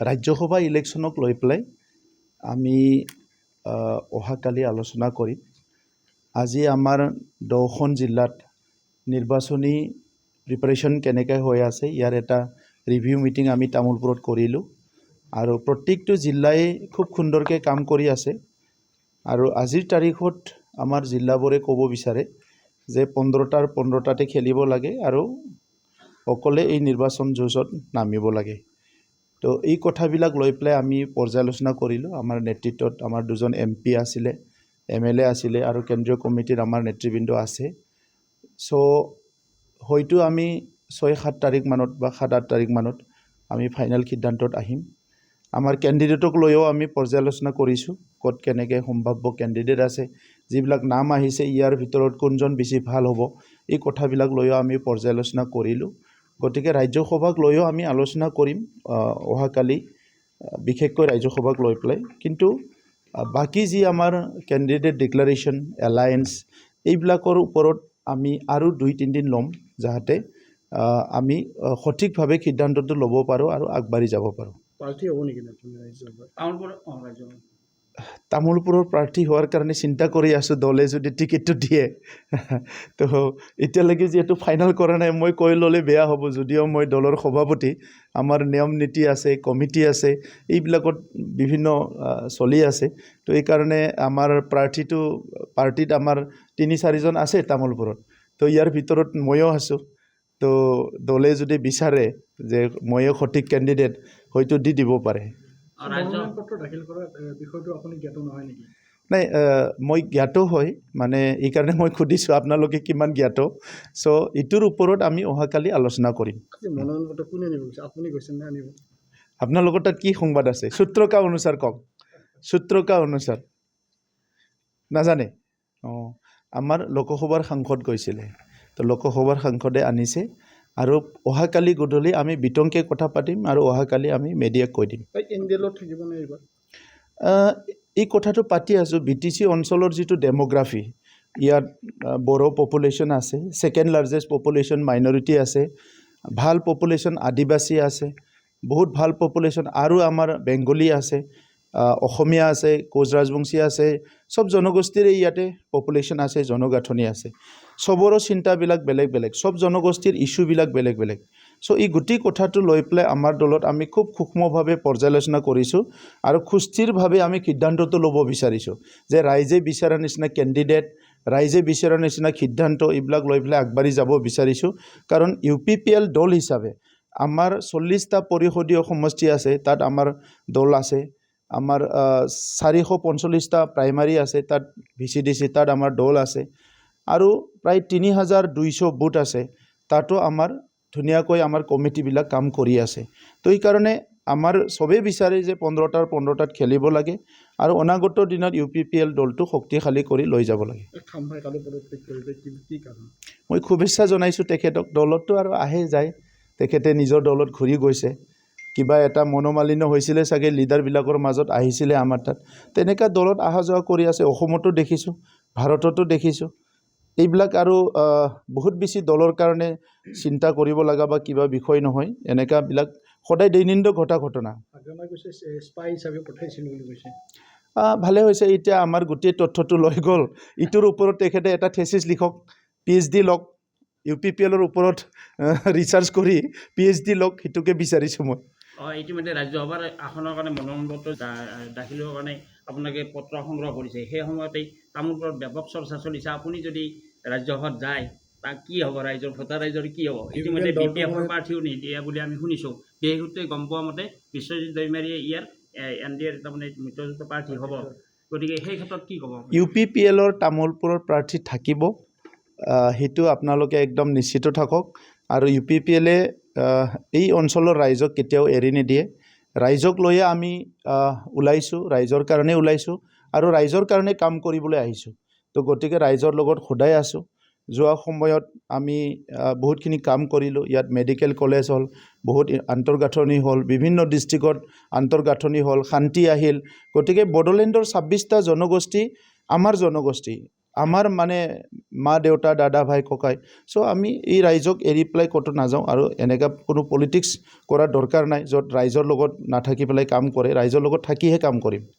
ৰাজ্যসভা ইলেকশ্যনক লৈ পেলাই আমি অহাকালি আলোচনা কৰিম। আজি আমাৰ 10খন জিলাত নিৰ্বাচনী প্ৰিপাৰেশ্যন কেনেকৈ হৈ আছে ইয়াৰ এটা ৰিভিউ মিটিং আমি তামোলপুৰত কৰিলোঁ আৰু প্ৰত্যেকটো জিলাই খুব সুন্দৰকৈ কাম কৰি আছে আৰু আজিৰ তাৰিখত আমাৰ জিলাবোৰে ক'ব বিচাৰে যে 15টাৰ 15টাতে খেলিব লাগে আৰু অকলে এই নিৰ্বাচন যুঁজত নামিব লাগে। তো এই কথাবিলাক লৈ পেলাই আমি পৰ্যালোচনা কৰিলোঁ। আমাৰ নেতৃত্বত আমাৰ দুজন MP আছিলে, MLA আছিলে আৰু কেন্দ্ৰীয় কমিটিৰ আমাৰ নেতৃবৃন্দ আছে। চ' হয়তো আমি 6-7 তাৰিখ মানত বা 7-8 তাৰিখ মানত আমি ফাইনেল সিদ্ধান্তত আহিম। আমাৰ কেণ্ডিডেটক লৈও আমি পৰ্যালোচনা কৰিছোঁ, ক'ত কেনেকৈ সম্ভাৱ্য কেণ্ডিডেট আছে, যিবিলাক নাম আহিছে ইয়াৰ ভিতৰত কোনজন বেছি ভাল হ'ব, এই কথাবিলাক লৈও আমি পৰ্যালোচনা কৰিলোঁ। গতিকে ৰাজ্যসভাক লৈও আমি আলোচনা কৰিম অহাকালি, বিশেষকৈ ৰাজ্যসভাক লৈ পেলাই। কিন্তু বাকী যি আমাৰ কেণ্ডিডেট ডিক্লাৰেশ্যন, এলায়েন্স, এইবিলাকৰ ওপৰত আমি আৰু 2-3 দিন ল'ম, যাতে আমি সঠিকভাৱে সিদ্ধান্তটো ল'ব পাৰোঁ আৰু আগবাঢ়ি যাব পাৰোঁ। প্ৰাৰ্থী হ'ব নেকি তামোলপুৰৰ প্ৰাৰ্থী হোৱাৰ কাৰণে চিন্তা কৰি আছোঁ, দলে যদি টিকেটটো দিয়ে। তো এতিয়ালৈকে যিহেতু ফাইনেল কৰা নাই, মই কৈ ল'লে বেয়া হ'ব। যদিও মই দলৰ সভাপতি, আমাৰ নিয়ম নীতি আছে, কমিটি আছে, এইবিলাকত বিভিন্ন চলি আছে। তো এইকাৰণে আমাৰ পাৰ্টিত আমাৰ 3-4জন আছে তামোলপুৰত। তো ইয়াৰ ভিতৰত ময়ো আছোঁ। তো দলে যদি বিচাৰে যে ময়ো সঠিক কেণ্ডিডেট, হয়তো দি দিব পাৰে। নাই, মই জ্ঞাত হয়, মানে এইকাৰণে মই সুধিছোঁ আপোনালোকে কিমান জ্ঞাত। চ' এইটোৰ ওপৰত আমি অহাকালি আলোচনা কৰিম। আপোনালোকৰ তাত কি সংবাদ আছে? সূত্ৰকা অনুসাৰ কওক, সূত্ৰকা অনুসাৰ নাজানে? আমাৰ লোকসভাৰ সাংসদ গৈছিলে, তো লোকসভাৰ সাংসদে আনিছে আৰু অহাকালি গধূলি আমি বিতংকে কথা পাতিম আৰু অহাকালি আমি মেডিয়াক কৈ দিম। এই কথাটো পাতি আছোঁ। BTC অঞ্চলৰ যিটো ডেমোগ্ৰাফি, ইয়াত বড়ো পপুলেশ্যন আছে, ছেকেণ্ড লাৰ্জেষ্ট পপুলেশ্যন মাইনৰিটি আছে, ভাল পপুলেশ্যন আদিবাসী আছে, বহুত ভাল পপুলেশ্যন আৰু আমাৰ বেংগলী আছে, অসমীয়া আছে, কোচ ৰাজবংশী আছে, সব জনগোষ্ঠীৰে ইয়াতে পপুলেশ্যন আছে, জনগাঁথনি আছে। চবৰো চিন্তাবিলাক বেলেগ বেলেগ, সব জনগোষ্ঠীৰ ইছ্যুবিলাক বেলেগ বেলেগ। চ' এই গোটেই কথাটো লৈ পেলাই আমাৰ দলত আমি খুব সূক্ষ্মভাৱে পৰ্যালোচনা কৰিছোঁ আৰু সুস্থিৰভাৱে আমি সিদ্ধান্তটো ল'ব বিচাৰিছোঁ যে ৰাইজে বিচৰা নিচিনা কেণ্ডিডেট, ৰাইজে বিচৰা নিচিনা সিদ্ধান্ত, এইবিলাক লৈ পেলাই আগবাঢ়ি যাব বিচাৰিছোঁ। কাৰণ UPPL দল হিচাপে আমাৰ 40টা পৰিষদীয় সমষ্টি আছে, তাত আমাৰ দল আছে। আমাৰ 445টা প্ৰাইমাৰী আছে, তাত VCDC, তাত আমাৰ দল আছে আৰু প্ৰায় 3200 বুথ আছে, তাতো আমাৰ ধুনীয়াকৈ আমাৰ কমিটিবিলাক কাম কৰি আছে। তো এইকাৰণে আমাৰ চবেই বিচাৰে যে 15টাৰ 15টাত খেলিব লাগে আৰু অনাগত দিনত UPPL দলটো শক্তিশালী কৰি লৈ যাব লাগে। মই শুভেচ্ছা জনাইছোঁ তেখেতক। দলততো আৰু আহে যায়, তেখেতে নিজৰ দলত ঘূৰি গৈছে। কিবা এটা মনোমালিন্য হৈছিলে চাগে, লিডাৰবিলাকৰ মাজত আহিছিলে আমাৰ তাত, তেনেকুৱা দলত অহা যোৱা কৰি আছে। অসমতো দেখিছোঁ, ভাৰততো দেখিছোঁ। এইবিলাক আৰু বহুত বেছি দলৰ কাৰণে চিন্তা কৰিব লগা বা কিবা বিষয় নহয়, এনেকুৱাবিলাক সদায় দৈনন্দিন ঘটনা। ভালে হৈছে, এতিয়া আমাৰ গোটেই তথ্যটো লৈ গ'ল। ইটোৰ ওপৰত তেখেতে এটা থেচিছ লিখক, PhD লওক, UPPLৰ ওপৰত ৰিচাৰ্চ কৰি PhD লওক, সেইটোকে বিচাৰিছোঁ মই। ইতিমধ্যে ৰাজ্যসভাৰ আসনৰ কাৰণে মনোনয়ন পত্ৰ দাখিলৰ কাৰণে আপোনালোকে পত্ৰ সংগ্ৰহ কৰিছে। সেই সময়তেই তামোলপুৰত ব্যাপক চৰ্চা চলিছে। আপুনি যদি ৰাজ্যসভাত যায়, তাক কি হ'ব? ভোটাৰ ৰাইজৰ কি হ'ব? ইতিমধ্যে BPFৰ প্ৰাৰ্থীও নিদিয়ে বুলি আমি শুনিছোঁ। সেই সূত্ৰে গম পোৱা মতে বিশ্বজিৎ দৈমাৰীয়ে ইয়াৰ NDAৰ তাৰমানে মিত্ৰজোঁটৰ প্ৰাৰ্থী হ'ব। গতিকে সেই ক্ষেত্ৰত কি ক'ব? UPPLৰ তামোলপুৰৰ প্ৰাৰ্থী থাকিব, সেইটো আপোনালোকে একদম নিশ্চিত থাকক। আৰু UPPLে এই অঞ্চলৰ ৰাইজক কেতিয়াও এৰি নিদিয়ে। ৰাইজক লৈয়ে আমি ওলাইছোঁ, ৰাইজৰ কাৰণে ওলাইছোঁ আৰু ৰাইজৰ কাৰণে কাম কৰিবলৈ আহিছোঁ। তো গতিকে ৰাইজৰ লগত সদায় আছোঁ। যোৱা সময়ত আমি বহুতখিনি কাম কৰিলোঁ। ইয়াত মেডিকেল কলেজ হ'ল, বহুত আন্তঃগাঁথনি হ'ল, বিভিন্ন ডিষ্ট্ৰিক্টত আন্তঃগাঁথনি হ'ল, শান্তি আহিল। গতিকে বড়োলেণ্ডৰ 26টা জনগোষ্ঠী আমাৰ জনগোষ্ঠী, আমাৰ মানে মা দেউতা দাদা ভাই ককাই চ' আমি এই ৰাইজক এৰি পেলাই ক'তো নাযাওঁ আৰু এনেকুৱা কোনো পলিটিক্স কৰাৰ দৰকাৰ নাই য'ত ৰাইজৰ লগত নাথাকি পেলাই কাম কৰে ৰাইজৰ লগত থাকিহে কাম কৰিম